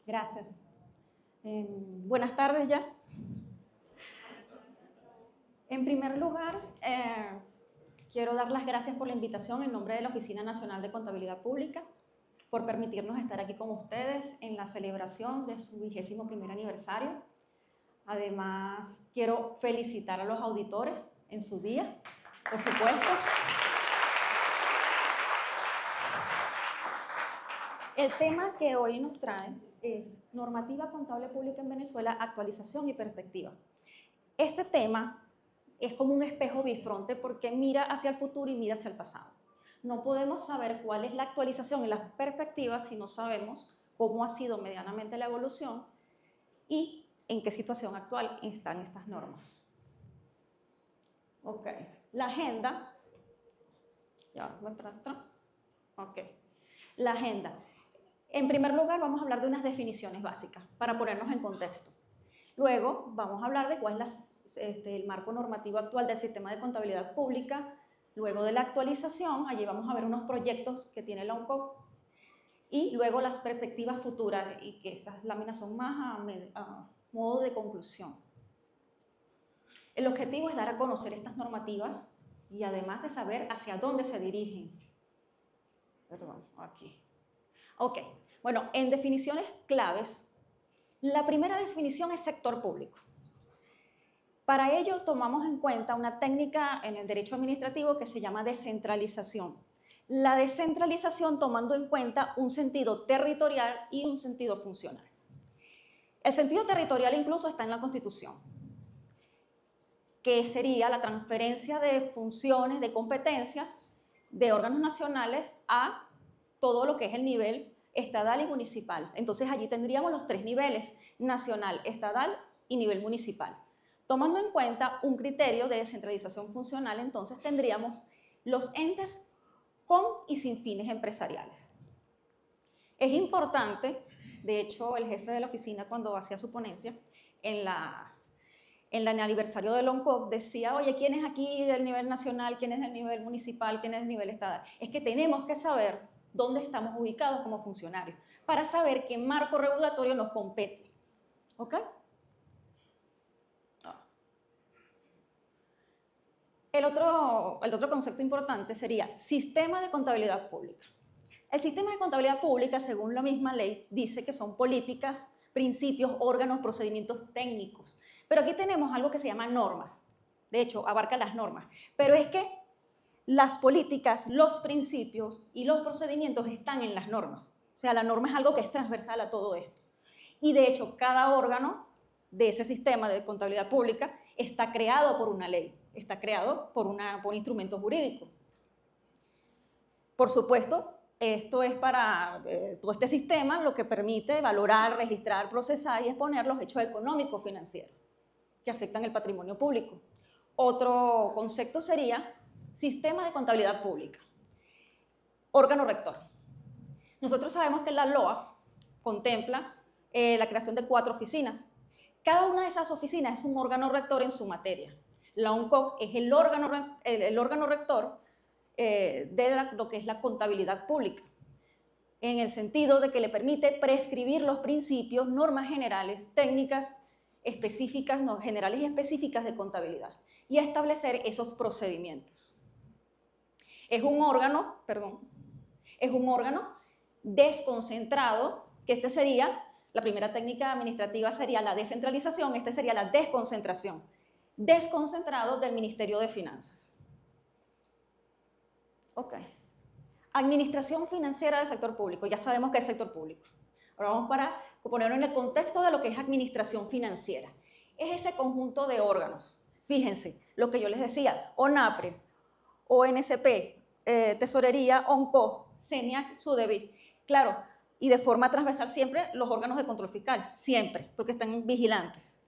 Gracias. Buenas tardes ya. En primer lugar, quiero dar las gracias por la invitación en nombre de la Oficina Nacional de Contabilidad Pública, por permitirnos estar aquí con ustedes en la celebración de su 21º aniversario. Además, quiero felicitar a los auditores en su día, por supuesto. El tema que hoy nos trae es Normativa Contable Pública en Venezuela, actualización y perspectiva. Este tema es como un espejo bifronte porque mira hacia el futuro y mira hacia el pasado. No podemos saber cuál es la actualización y la perspectiva si no sabemos cómo ha sido medianamente la evolución y en qué situación actual están estas normas. Ok, la agenda. Ya, voy para atrás. Ok, la agenda. En primer lugar, vamos a hablar de unas definiciones básicas para ponernos en contexto. Luego, vamos a hablar de cuál es el marco normativo actual del sistema de contabilidad pública. Luego de la actualización, allí vamos a ver unos proyectos que tiene la ONCOC. Y luego las perspectivas futuras, y que esas láminas son más a modo de conclusión. El objetivo es dar a conocer estas normativas y además de saber hacia dónde se dirigen. Perdón, aquí. Ok, bueno, en definiciones claves, la primera definición es sector público. Para ello tomamos en cuenta una técnica en el derecho administrativo que se llama descentralización. La descentralización tomando en cuenta un sentido territorial y un sentido funcional. El sentido territorial incluso está en la Constitución, que sería la transferencia de funciones, de competencias de órganos nacionales a todo lo que es el nivel estatal y municipal. Entonces allí tendríamos los tres niveles, nacional, estatal y nivel municipal. Tomando en cuenta un criterio de descentralización funcional, entonces tendríamos los entes con y sin fines empresariales. Es importante, de hecho el jefe de la oficina cuando hacía su ponencia en el aniversario del ONCOC decía, oye, ¿quién es aquí del nivel nacional? ¿Quién es del nivel municipal? ¿Quién es del nivel estatal? Es que tenemos que saber dónde estamos ubicados como funcionarios para saber qué marco regulatorio nos compete. ¿Ok? El otro concepto importante sería sistema de contabilidad pública. El sistema de contabilidad pública, según la misma ley, dice que son políticas, principios, órganos, procedimientos técnicos. Pero aquí tenemos algo que se llama normas. De hecho, abarca las normas. Pero es que las políticas, los principios y los procedimientos están en las normas. O sea, la norma es algo que es transversal a todo esto. Y de hecho, cada órgano de ese sistema de contabilidad pública está creado por una ley, está creado por un instrumento jurídico. Por supuesto, esto es para todo este sistema lo que permite valorar, registrar, procesar y exponer los hechos económicos financieros que afectan el patrimonio público. Otro concepto sería sistema de contabilidad pública. Órgano rector. Nosotros sabemos que la LOAF contempla la creación de 4 oficinas. Cada una de esas oficinas es un órgano rector en su materia. La ONCOC es el órgano rector de lo que es la contabilidad pública, en el sentido de que le permite prescribir los principios, normas generales, técnicas específicas, no, generales y específicas de contabilidad, y establecer esos procedimientos. Es un órgano desconcentrado, que este sería, la primera técnica administrativa sería la descentralización, este sería la desconcentración, desconcentrado del Ministerio de Finanzas. Ok. Administración financiera del sector público, ya sabemos que es sector público. Ahora vamos para ponerlo en el contexto de lo que es administración financiera. Es ese conjunto de órganos. Fíjense, lo que yo les decía, ONAPRE, ONSP, Tesorería, ONCO, CENIAC, SUDEBIT. Claro, y de forma transversal siempre los órganos de control fiscal, siempre, porque están vigilantes.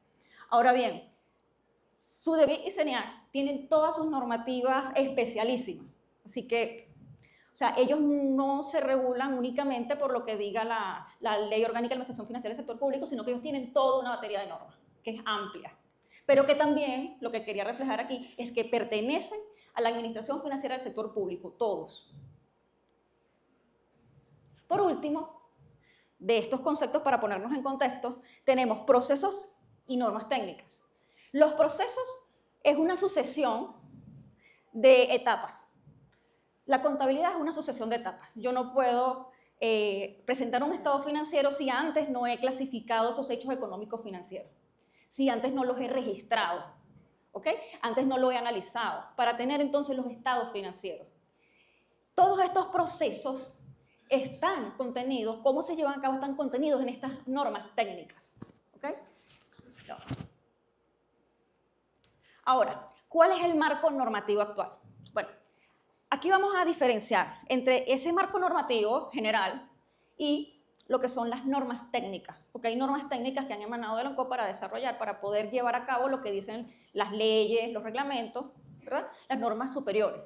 Ahora bien, SUDEBIT y CENIAC tienen todas sus normativas especialísimas, así que, o sea, ellos no se regulan únicamente por lo que diga la Ley Orgánica de Administración Financiera del Sector Público, sino que ellos tienen toda una batería de normas, que es amplia, pero que también, lo que quería reflejar aquí, es que pertenecen a la administración financiera del sector público, todos. Por último, de estos conceptos para ponernos en contexto, tenemos procesos y normas técnicas. Los procesos es una sucesión de etapas. La contabilidad es una sucesión de etapas. Yo no puedo presentar un estado financiero si antes no he clasificado esos hechos económicos financieros, si antes no los he registrado, ¿ok? Antes no lo he analizado, para tener entonces los estados financieros. Todos estos procesos están contenidos, cómo se llevan a cabo, están contenidos en estas normas técnicas, ¿ok? Ahora, ¿cuál es el marco normativo actual? Bueno, aquí vamos a diferenciar entre ese marco normativo general y lo que son las normas técnicas, porque hay normas técnicas que han emanado de la ONCO para desarrollar, para poder llevar a cabo lo que dicen las leyes, los reglamentos, ¿verdad? Las normas superiores.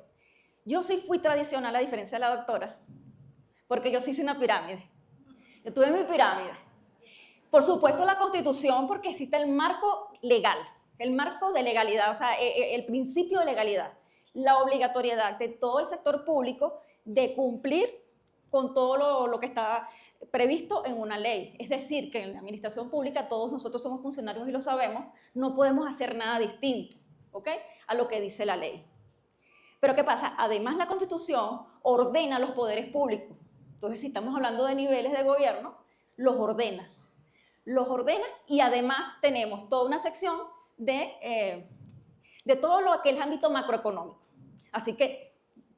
Yo sí fui tradicional, a diferencia de la doctora, porque yo sí hice una pirámide. Yo tuve mi pirámide. Por supuesto la Constitución, porque existe el marco legal, el marco de legalidad, o sea, el principio de legalidad, la obligatoriedad de todo el sector público de cumplir con todo lo que está previsto en una ley. Es decir, que en la administración pública todos nosotros somos funcionarios y lo sabemos, no podemos hacer nada distinto, ¿ok?, a lo que dice la ley. Pero ¿qué pasa? Además la Constitución ordena los poderes públicos. Entonces, si estamos hablando de niveles de gobierno, los ordena. Los ordena y además tenemos toda una sección de todo lo que es el ámbito macroeconómico. Así que,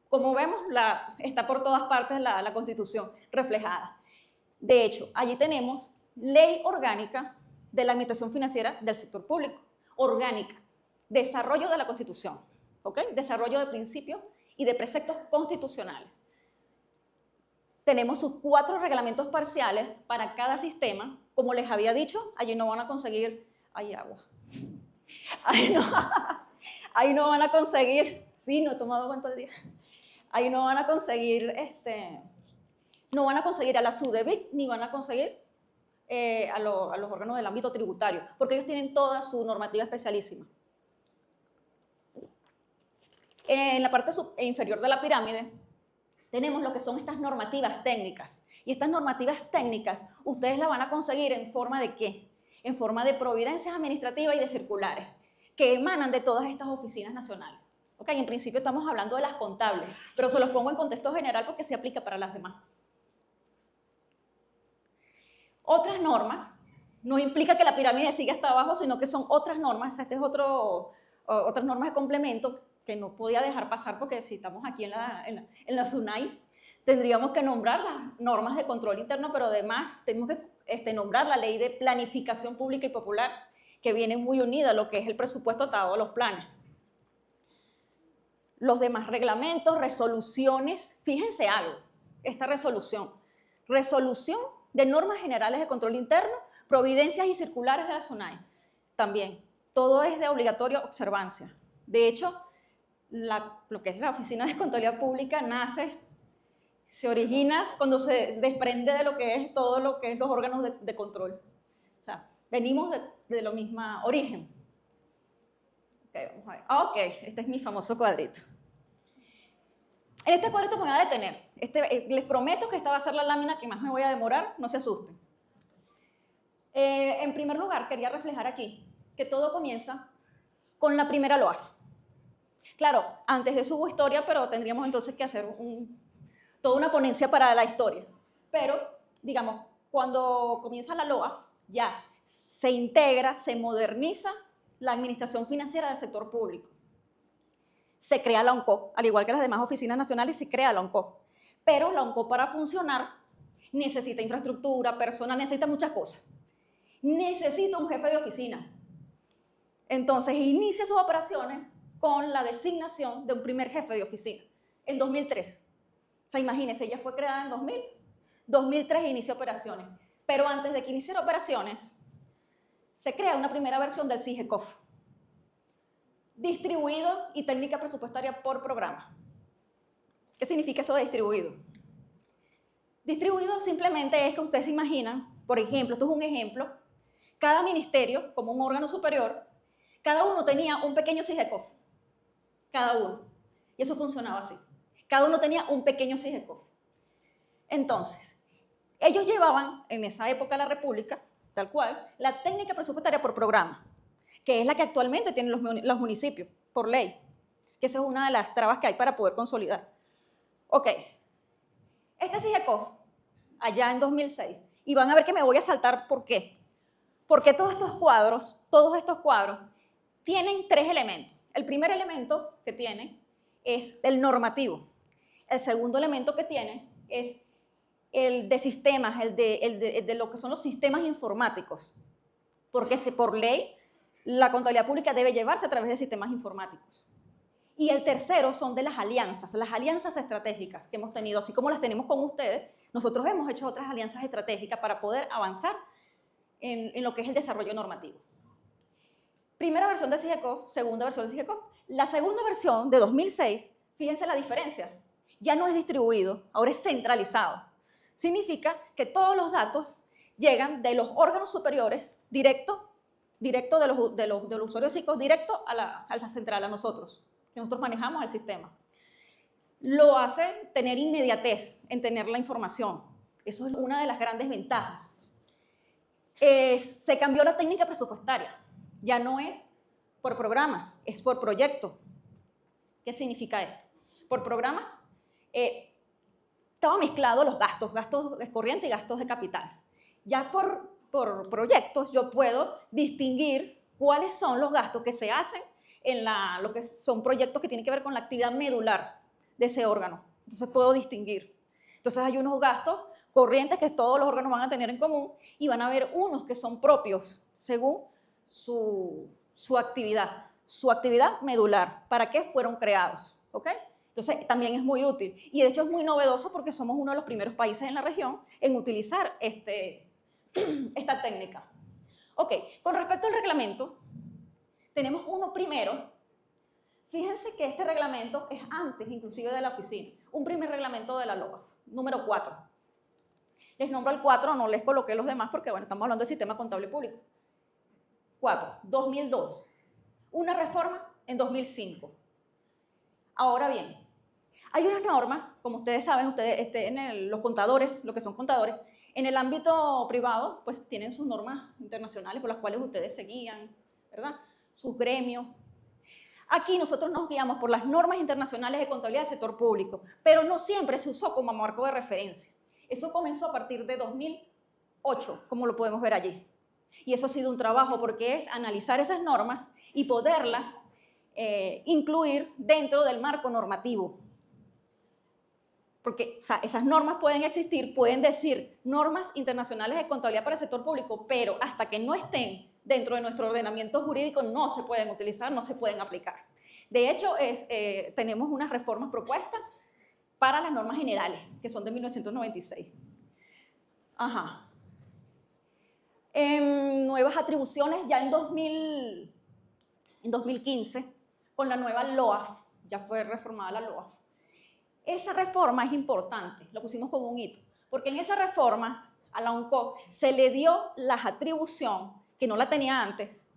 como vemos, está por todas partes la Constitución reflejada. De hecho, allí tenemos ley orgánica de la administración financiera del sector público. Orgánica. Desarrollo de la Constitución. ¿Ok? Desarrollo de principios y de preceptos constitucionales. Tenemos sus 4 reglamentos parciales para cada sistema. Como les había dicho, allí no van a conseguir... Hay agua. Ahí no van a conseguir... Sí, no he tomado cuenta el día. Ahí no van a conseguir... no van a conseguir a la SUDEBIC, ni van a conseguir a los órganos del ámbito tributario, porque ellos tienen toda su normativa especialísima. En la parte inferior de la pirámide tenemos lo que son estas normativas técnicas. Y estas normativas técnicas ustedes las van a conseguir en forma de ¿qué? En forma de providencias administrativas y de circulares que emanan de todas estas oficinas nacionales. ¿Ok? En principio estamos hablando de las contables, pero se los pongo en contexto general porque se aplica para las demás. Otras normas no implica que la pirámide siga hasta abajo, sino que son otras normas. Este es otras normas de complemento que no podía dejar pasar porque si estamos aquí en la SUNAI, tendríamos que nombrar las normas de control interno, pero además tenemos que nombrar la ley de planificación pública y popular, que viene muy unida a lo que es el presupuesto atado a los planes. Los demás reglamentos, resoluciones, fíjense algo, esta resolución de normas generales de control interno, providencias y circulares de la SUNAI, también, todo es de obligatoria observancia. De hecho, lo que es la Oficina de Contabilidad Pública se origina cuando se desprende de lo que es todo lo que es los órganos de control. O sea, venimos de lo mismo origen. Ok, vamos a ver. Ok, este es mi famoso cuadrito. En este cuadrito me voy a detener. Les prometo que esta va a ser la lámina que más me voy a demorar, no se asusten. En primer lugar, quería reflejar aquí que todo comienza con la primera LOAF. Claro, antes de eso hubo historia, pero tendríamos entonces que hacer toda una ponencia para la historia. Pero, digamos, cuando comienza la LOAF, ya se integra, se moderniza la administración financiera del sector público. Se crea la ONCO, al igual que las demás oficinas nacionales, se crea la ONCO. Pero la ONCO para funcionar necesita infraestructura, personal, necesita muchas cosas. Necesita un jefe de oficina. Entonces inicia sus operaciones con la designación de un primer jefe de oficina, en 2003. O sea, imagínense, ella fue creada en 2000, 2003 inicia operaciones. Pero antes de que iniciara operaciones, se crea una primera versión del SIGECOF, distribuido y técnica presupuestaria por programa. ¿Qué significa eso de distribuido? Distribuido simplemente es que ustedes se imaginan, por ejemplo, esto es un ejemplo, cada ministerio, como un órgano superior, cada uno tenía un pequeño SIGECOF, cada uno, y eso funcionaba así. Cada uno tenía un pequeño SIGECOF. Entonces, Ellos llevaban, en esa época la República, tal cual, la técnica presupuestaria por programa, que es la que actualmente tienen los municipios, por ley, que esa es una de las trabas que hay para poder consolidar. Ok, este CIGECOF, allá en 2006, y van a ver que me voy a saltar, ¿por qué? Porque todos estos cuadros tienen tres elementos. El primer elemento que tiene es el normativo. El segundo elemento que tiene es el de sistemas, el de lo que son los sistemas informáticos. Porque por ley, la contabilidad pública debe llevarse a través de sistemas informáticos. Y el tercero son de las alianzas estratégicas que hemos tenido, así como las tenemos con ustedes, nosotros hemos hecho otras alianzas estratégicas para poder avanzar en lo que es el desarrollo normativo. Primera versión de CIGECOF, segunda versión de CIGECOF. La segunda versión de 2006, fíjense la diferencia, ya no es distribuido, ahora es centralizado. Significa que todos los datos llegan de los órganos superiores directo de los usuarios psicos, directo a la central, a nosotros, que nosotros manejamos el sistema. Lo hace tener inmediatez en tener la información. Eso es una de las grandes ventajas. Se cambió la técnica presupuestaria. Ya no es por programas, es por proyecto. ¿Qué significa esto? Por programas, estaba mezclado los gastos de corriente y gastos de capital. Ya por proyectos yo puedo distinguir cuáles son los gastos que se hacen en lo que son proyectos que tienen que ver con la actividad medular de ese órgano. Entonces puedo distinguir. Entonces hay unos gastos corrientes que todos los órganos van a tener en común y van a haber unos que son propios según su actividad medular, para qué fueron creados, ¿ok? Entonces también es muy útil y de hecho es muy novedoso porque somos uno de los primeros países en la región en utilizar esta técnica. Ok, con respecto al reglamento, tenemos uno primero. Fíjense que este reglamento es antes inclusive de la oficina, un primer reglamento de la LOAF, número 4. Les nombro el 4, no les coloqué los demás porque bueno, estamos hablando del sistema contable público. 4, 2002. Una reforma en 2005. Ahora bien, hay unas normas, como ustedes saben, los contadores, lo que son contadores, en el ámbito privado, pues tienen sus normas internacionales por las cuales ustedes se guían, ¿verdad? Sus gremios. Aquí nosotros nos guiamos por las normas internacionales de contabilidad del sector público, pero no siempre se usó como marco de referencia. Eso comenzó a partir de 2008, como lo podemos ver allí. Y eso ha sido un trabajo porque es analizar esas normas y poderlas incluir dentro del marco normativo. Porque o sea, esas normas pueden existir, pueden decir normas internacionales de contabilidad para el sector público, pero hasta que no estén dentro de nuestro ordenamiento jurídico no se pueden utilizar, no se pueden aplicar. De hecho, tenemos unas reformas propuestas para las normas generales, que son de 1996. Ajá. Nuevas atribuciones ya en 2015, con la nueva LOAF, ya fue reformada la LOAF. Esa reforma es importante, lo pusimos como un hito, porque en esa reforma a la ONCO se le dio la atribución, que no la tenía antes,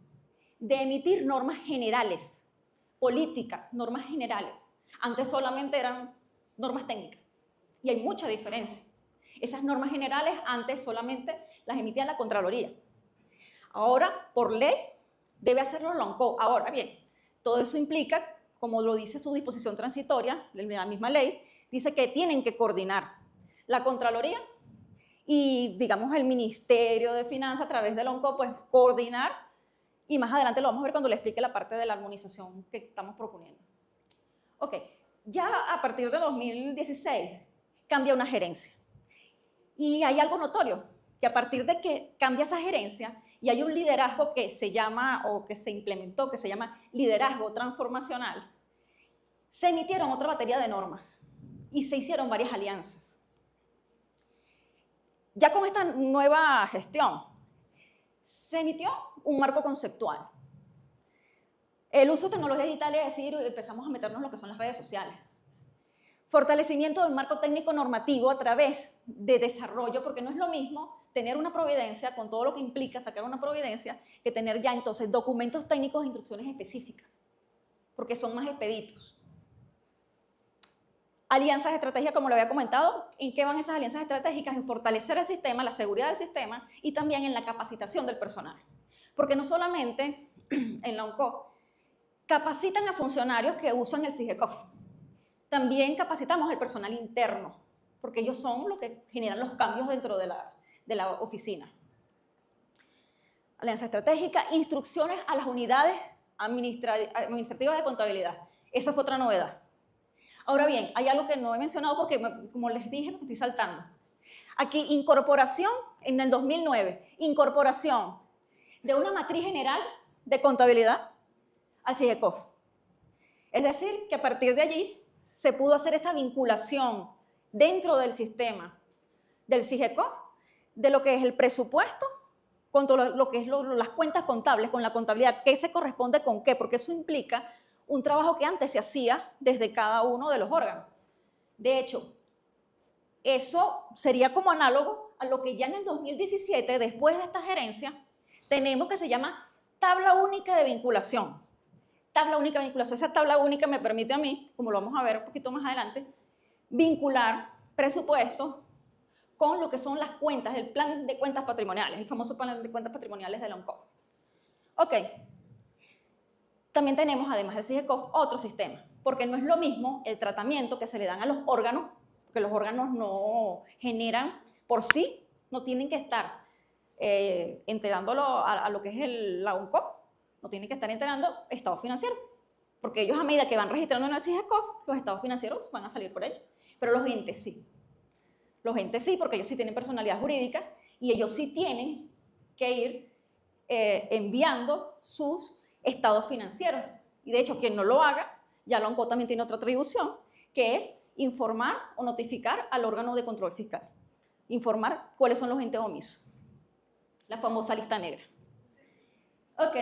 de emitir normas generales, políticas, normas generales. Antes solamente eran normas técnicas, y hay mucha diferencia. Esas normas generales antes solamente las emitía la Contraloría. Ahora, por ley, debe hacerlo la ONCO. Ahora bien, todo eso implica, como lo dice su disposición transitoria, la misma ley, dice que tienen que coordinar la Contraloría y, digamos, el Ministerio de Finanzas a través de la ONCO, pues coordinar, y más adelante lo vamos a ver cuando le explique la parte de la armonización que estamos proponiendo. Ok, ya a partir de 2016 cambia una gerencia. Y hay algo notorio, que a partir de que cambia esa gerencia y hay un liderazgo que se llama, o que se implementó, que se llama liderazgo transformacional, se emitieron otra batería de normas y se hicieron varias alianzas. Ya con esta nueva gestión, se emitió un marco conceptual. El uso de tecnologías digitales, es decir, empezamos a meternos en lo que son las redes sociales. Fortalecimiento del marco técnico normativo a través de desarrollo, porque no es lo mismo tener una providencia con todo lo que implica sacar una providencia que tener ya entonces documentos técnicos e instrucciones específicas, porque son más expeditos. Alianzas estratégicas, como lo había comentado. ¿En qué van esas alianzas estratégicas? En fortalecer el sistema, la seguridad del sistema y también en la capacitación del personal. Porque no solamente en la ONCO capacitan a funcionarios que usan el SIGECOF, también capacitamos al personal interno, porque ellos son los que generan los cambios dentro de la oficina. Alianza estratégica, instrucciones a las unidades administrativas de contabilidad. Eso fue otra novedad. Ahora bien, hay algo que no he mencionado porque, como les dije, me estoy saltando. Aquí, incorporación, en el 2009, incorporación de una matriz general de contabilidad al SIGECOF. Es decir, que a partir de allí se pudo hacer esa vinculación dentro del sistema del SIGECOF de lo que es el presupuesto con todo lo que es las cuentas contables, con la contabilidad, qué se corresponde con qué, porque eso implica un trabajo que antes se hacía desde cada uno de los órganos. De hecho, eso sería como análogo a lo que ya en el 2017, después de esta gerencia, tenemos que se llama tabla única de vinculación. Tabla única de vinculación. Esa tabla única me permite a mí, como lo vamos a ver un poquito más adelante, vincular presupuesto con lo que son las cuentas, el plan de cuentas patrimoniales, el famoso plan de cuentas patrimoniales de la ONCO. Ok. También tenemos, además del SIGECOF, otro sistema, porque no es lo mismo el tratamiento que se le dan a los órganos, que los órganos no generan por sí, no tienen que estar enterándolo a lo que es la ONCO, no tienen que estar enterando estados financieros, porque ellos a medida que van registrando en el SIGECOF, los estados financieros van a salir por ellos, pero los entes sí. Los entes sí, porque ellos sí tienen personalidad jurídica y ellos sí tienen que ir enviando sus estados financieros. Y de hecho, quien no lo haga, ya la ONCO también tiene otra atribución, que es informar o notificar al órgano de control fiscal. Informar cuáles son los entes omisos. La famosa lista negra. Ok.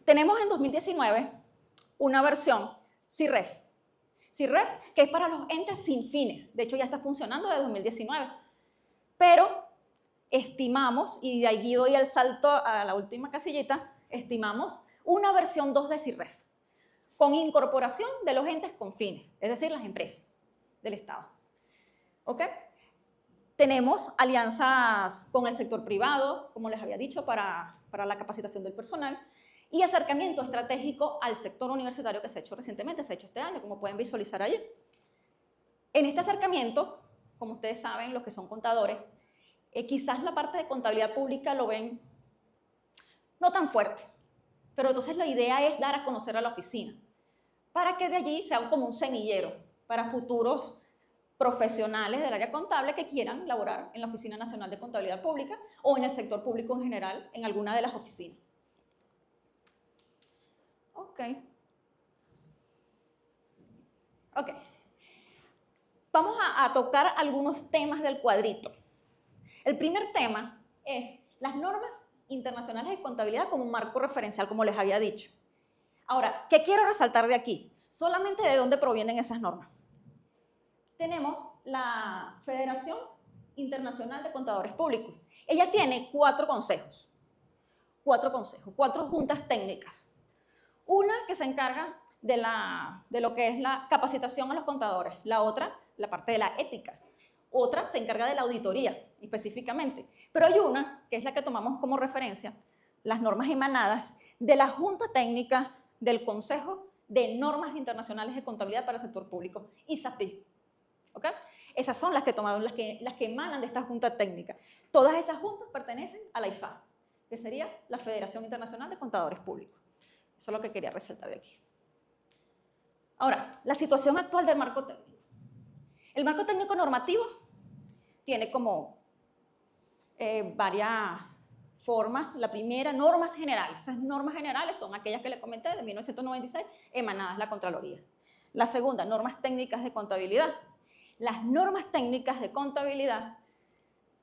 Tenemos en 2019 una versión CIRREF. CIRREF, que es para los entes sin fines. De hecho, ya está funcionando desde 2019. Pero estimamos, y de allí doy el salto a la última casillita, estimamos una versión 2 de CIRREF, con incorporación de los entes con fines, es decir, las empresas del Estado. ¿Ok? Tenemos alianzas con el sector privado, como les había dicho, para la capacitación del personal, y acercamiento estratégico al sector universitario que se ha hecho recientemente, se ha hecho este año, como pueden visualizar allí. En este acercamiento, como ustedes saben, los que son contadores, quizás la parte de contabilidad pública lo ven no tan fuerte, pero entonces la idea es dar a conocer a la oficina, para que de allí sea como un semillero para futuros profesionales del área contable que quieran laborar en la Oficina Nacional de Contabilidad Pública o en el sector público en general, en alguna de las oficinas. Ok. Vamos a tocar algunos temas del cuadrito. El primer tema es las normas internacionales de contabilidad como un marco referencial, como les había dicho. Ahora, ¿qué quiero resaltar de aquí? Solamente de dónde provienen esas normas. Tenemos la Federación Internacional de Contadores Públicos. Ella tiene cuatro consejos, cuatro juntas técnicas. Una que se encarga de lo que es la capacitación a los contadores, la otra, la parte de la ética, otra se encarga de la auditoría específicamente, pero hay una que es la que tomamos como referencia, las normas emanadas de la Junta Técnica del Consejo de Normas Internacionales de Contabilidad para el Sector Público, ISAPI. ¿Okay? Esas son las que tomamos, las que emanan de esta Junta Técnica. Todas esas juntas pertenecen a la IFA, que sería la Federación Internacional de Contadores Públicos. Eso es lo que quería resaltar de aquí. Ahora, la situación actual del marco técnico. El marco técnico normativo tiene como varias formas. La primera, normas generales. Esas normas generales son aquellas que les comenté de 1996, emanadas de la Contraloría. La segunda, normas técnicas de contabilidad. Las normas técnicas de contabilidad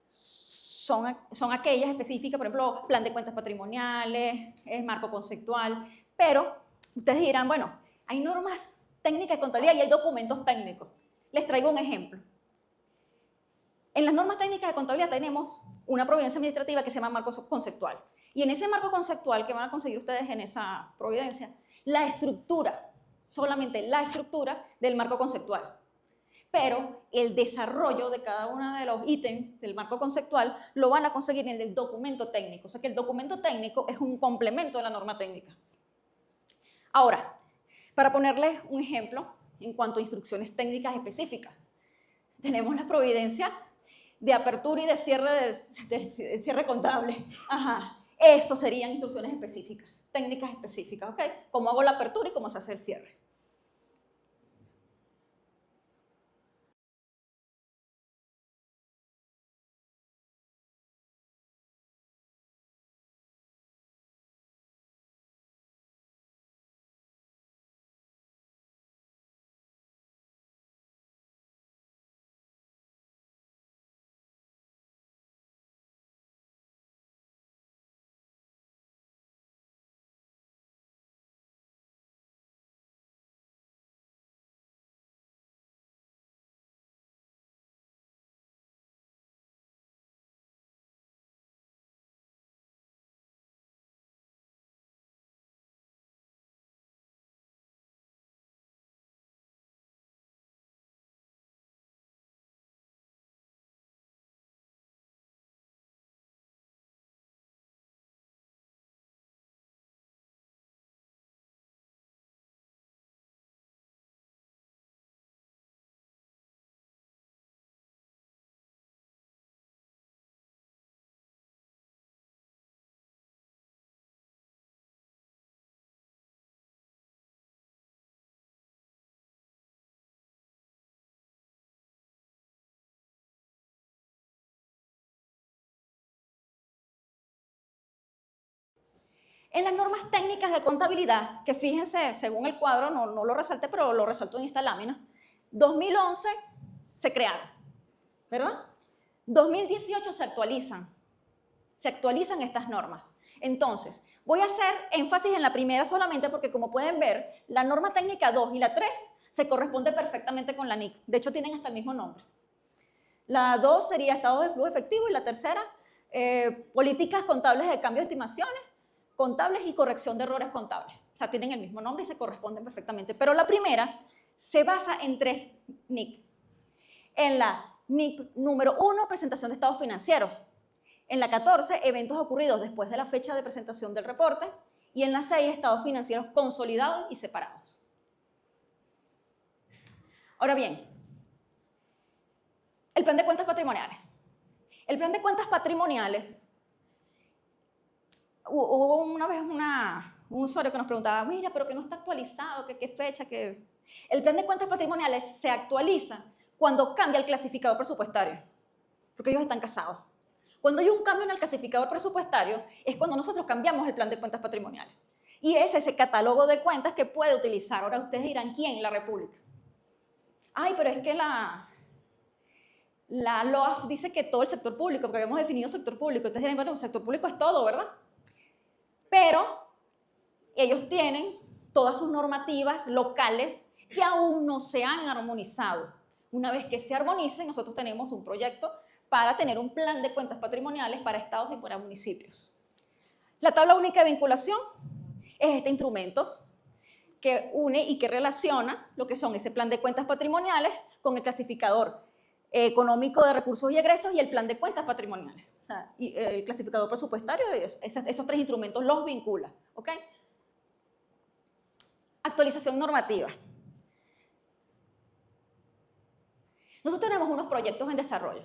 son aquellas específicas, por ejemplo, plan de cuentas patrimoniales, marco conceptual, pero ustedes dirán, bueno, hay normas técnicas de contabilidad y hay documentos técnicos. Les traigo un ejemplo. En las normas técnicas de contabilidad tenemos una providencia administrativa que se llama marco conceptual. Y en ese marco conceptual que van a conseguir ustedes en esa providencia, la estructura, solamente la estructura del marco conceptual. pero el desarrollo de cada uno de los ítems del marco conceptual lo van a conseguir en el documento técnico. O sea que el documento técnico es un complemento de la norma técnica. Ahora, para ponerles un ejemplo en cuanto a instrucciones técnicas específicas, tenemos la providencia de apertura y de cierre contable. Ajá. Eso serían instrucciones específicas, técnicas específicas, ¿ok? Cómo hago la apertura y cómo se hace el cierre. En las normas técnicas de contabilidad, que fíjense, según el cuadro, no lo resalté, pero lo resaltó en esta lámina, 2011 se crearon, ¿verdad? 2018 se actualizan estas normas. Entonces, voy a hacer énfasis en la primera solamente porque, como pueden ver, la norma técnica 2 y la 3 se corresponde perfectamente con la NIC. De hecho, tienen hasta el mismo nombre. La 2 sería estado de flujo efectivo y la tercera, políticas contables de cambio de estimaciones, contables y corrección de errores contables. O sea, tienen el mismo nombre y se corresponden perfectamente. Pero la primera se basa en 3 NIC. En la NIC número 1, presentación de estados financieros. En la 14, eventos ocurridos después de la fecha de presentación del reporte. Y en la 6, estados financieros consolidados y separados. Ahora bien, el plan de cuentas patrimoniales. El plan de cuentas patrimoniales, hubo una vez un usuario que nos preguntaba, mira, pero que no está actualizado, que qué fecha, que... El plan de cuentas patrimoniales se actualiza cuando cambia el clasificador presupuestario, porque ellos están casados. Cuando hay un cambio en el clasificador presupuestario es cuando nosotros cambiamos el plan de cuentas patrimoniales. Y es ese catálogo de cuentas que puede utilizar. Ahora ustedes dirán, ¿quién? La República. Ay, pero es que la LOAF dice que todo el sector público, porque habíamos definido sector público. Ustedes dirán, bueno, el sector público es todo, ¿verdad? Pero ellos tienen todas sus normativas locales que aún no se han armonizado. Una vez que se armonicen, nosotros tenemos un proyecto para tener un plan de cuentas patrimoniales para estados y para municipios. La tabla única de vinculación es este instrumento que une y que relaciona lo que son ese plan de cuentas patrimoniales con el clasificador económico de recursos y egresos y el plan de cuentas patrimoniales. O sea, y el clasificador presupuestario, esos 3 instrumentos los vincula. ¿Ok? Actualización normativa. Nosotros tenemos unos proyectos en desarrollo.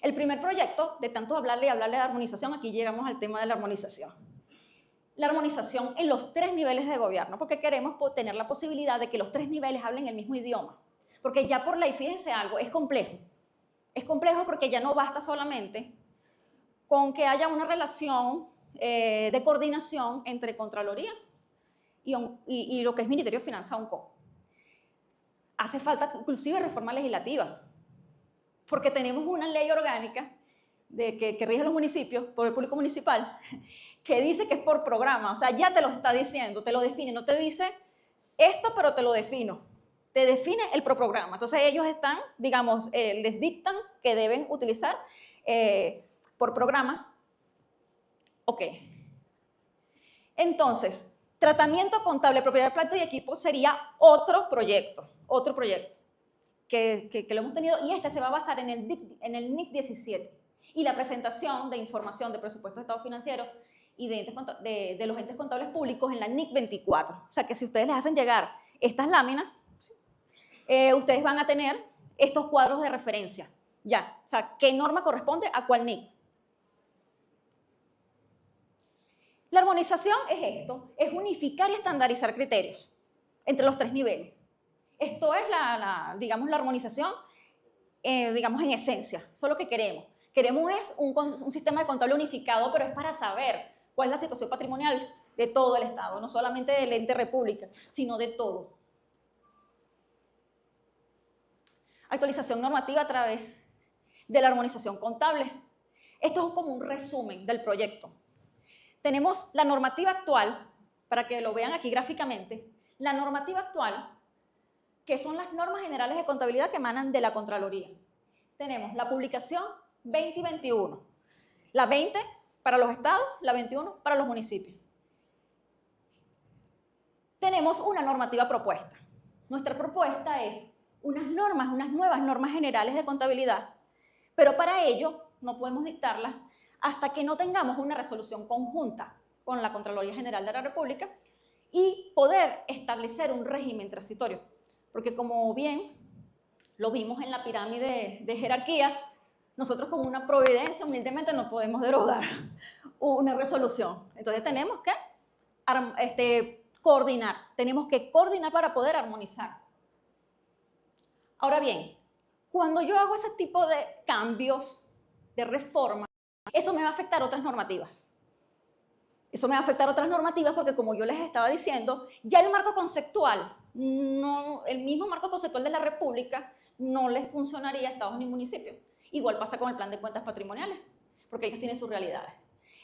El primer proyecto, de tanto hablarle de armonización, aquí llegamos al tema de la armonización. La armonización en los 3 niveles de gobierno, porque queremos tener la posibilidad de que los 3 niveles hablen el mismo idioma. Porque ya por ley, fíjense algo, es complejo. Es complejo porque ya no basta solamente con que haya una relación de coordinación entre Contraloría y lo que es Ministerio de Finanzas, UNCO. Hace falta inclusive reforma legislativa, porque tenemos una ley orgánica que rige los municipios, por el público municipal, que dice que es por programa. O sea, ya te lo está diciendo, te lo define, no te dice esto, pero te lo defino. Te define el programa. Entonces ellos están, digamos, les dictan que deben utilizar por programas. Ok. Entonces, tratamiento contable, propiedad, planta y equipo sería otro proyecto, otro proyecto. que lo hemos tenido, y este se va a basar en el NIC 17 y la presentación de información de presupuesto de estado financiero y de los entes contables públicos en la NIC 24. O sea que si ustedes les hacen llegar estas láminas, ustedes van a tener estos cuadros de referencia. Ya, o sea, ¿qué norma corresponde a cuál NIC? La armonización es esto, es unificar y estandarizar criterios entre los 3 niveles. Esto es digamos, la armonización, digamos, en esencia. Eso es lo que queremos. Queremos es un sistema de contable unificado, pero es para saber cuál es la situación patrimonial de todo el Estado, no solamente del ente república, sino de todo. Actualización normativa a través de la armonización contable. Esto es como un resumen del proyecto. Tenemos la normativa actual, para que lo vean aquí gráficamente, la normativa actual, que son las normas generales de contabilidad que emanan de la Contraloría. Tenemos la publicación 20 y 21, la 20 para los estados, la 21 para los municipios. Tenemos una normativa propuesta. Nuestra propuesta es unas nuevas normas generales de contabilidad, pero para ello no podemos dictarlas hasta que no tengamos una resolución conjunta con la Contraloría General de la República y poder establecer un régimen transitorio. Porque como bien lo vimos en la pirámide de jerarquía, nosotros con una providencia humildemente no podemos derogar una resolución. Entonces tenemos que coordinar para poder armonizar. Ahora bien, cuando yo hago ese tipo de cambios, de reforma, eso me va a afectar otras normativas. Eso me va a afectar otras normativas porque, como yo les estaba diciendo, ya el marco conceptual, el mismo marco conceptual de la República no les funcionaría a estados ni municipios. Igual pasa con el plan de cuentas patrimoniales, porque ellos tienen sus realidades.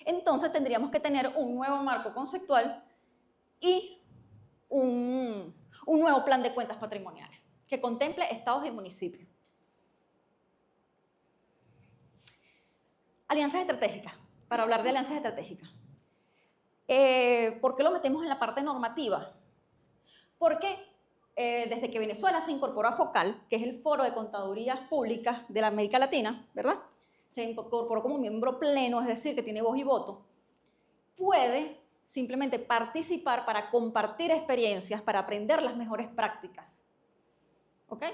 Entonces tendríamos que tener un nuevo marco conceptual y un nuevo plan de cuentas patrimoniales que contemple estados y municipios. Alianzas estratégicas, para hablar de alianzas estratégicas. ¿Por qué lo metemos en la parte normativa? Porque desde que Venezuela se incorporó a FOCAL, que es el Foro de Contadurías Públicas de la América Latina, ¿verdad? Se incorporó como miembro pleno, es decir, que tiene voz y voto, puede simplemente participar para compartir experiencias, para aprender las mejores prácticas. ¿Ok?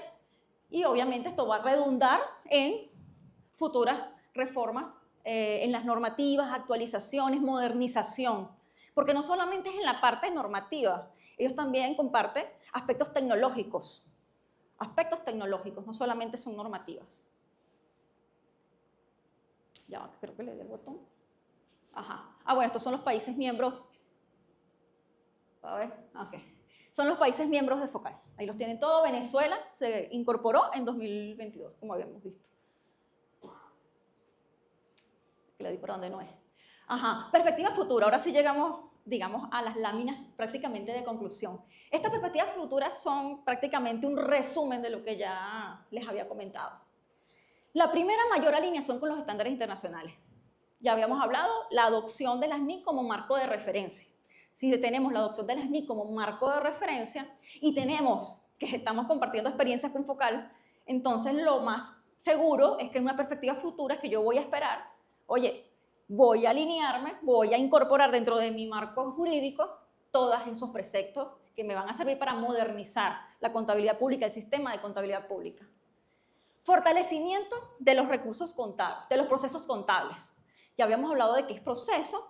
Y obviamente esto va a redundar en futuras reformas, en las normativas, actualizaciones, modernización. Porque no solamente es en la parte normativa, ellos también comparten aspectos tecnológicos. Aspectos tecnológicos, no solamente son normativas. Ya, creo que le di el botón. Ajá. Ah, bueno, estos son los países miembros. A ver, ok. Son los países miembros de FOCAL. Ahí los tienen todos. Venezuela se incorporó en 2022, como habíamos visto. Que le di por donde no es. Ajá. Perspectiva futura. Ahora sí llegamos, digamos, a las láminas prácticamente de conclusión. Estas perspectivas futuras son prácticamente un resumen de lo que ya les había comentado. La primera, mayor alineación con los estándares internacionales. Ya habíamos hablado, la adopción de las NIC como marco de referencia. Si tenemos la adopción de las NIC como marco de referencia y tenemos que estamos compartiendo experiencias con FOCAL, entonces lo más seguro es que en una perspectiva futura es que yo voy a esperar, oye, voy a alinearme, voy a incorporar dentro de mi marco jurídico todos esos preceptos que me van a servir para modernizar la contabilidad pública, el sistema de contabilidad pública. Fortalecimiento de los recursos contables, de los procesos contables. Ya habíamos hablado de qué es proceso.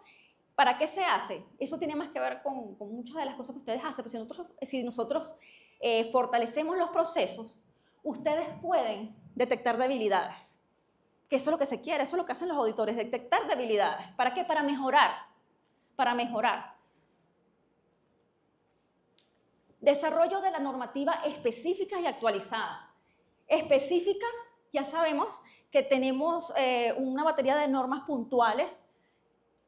¿Para qué se hace? Eso tiene más que ver con muchas de las cosas que ustedes hacen. Pero si nosotros fortalecemos los procesos, ustedes pueden detectar debilidades. Que eso es lo que se quiere, eso es lo que hacen los auditores, detectar debilidades. ¿Para qué? Para mejorar. Para mejorar. Desarrollo de la normativa específicas y actualizadas. Específicas, ya sabemos que tenemos una batería de normas puntuales,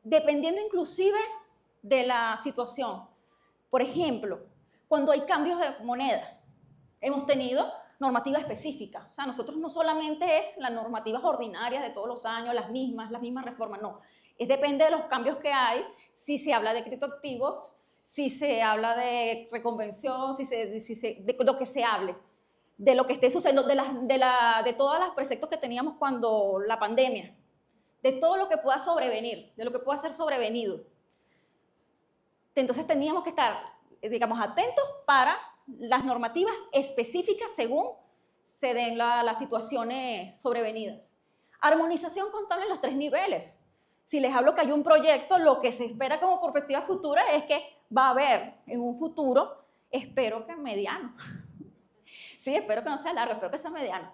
dependiendo inclusive de la situación. Por ejemplo, cuando hay cambios de moneda, hemos tenido normativa específica. O sea, nosotros no solamente es las normativas ordinarias de todos los años, las mismas reformas, no. Depende de los cambios que hay, si se habla de criptoactivos, si se habla de reconvención, de lo que se hable. de lo que esté sucediendo, de todos los preceptos que teníamos cuando la pandemia, de todo lo que pueda sobrevenir, de lo que pueda ser sobrevenido. Entonces teníamos que estar, digamos, atentos para las normativas específicas según se den las situaciones sobrevenidas. Armonización contable en los 3 niveles. Si les hablo que hay un proyecto, lo que se espera como perspectiva futura es que va a haber en un futuro, espero que mediano. Sí, espero que no sea largo, espero que sea mediano.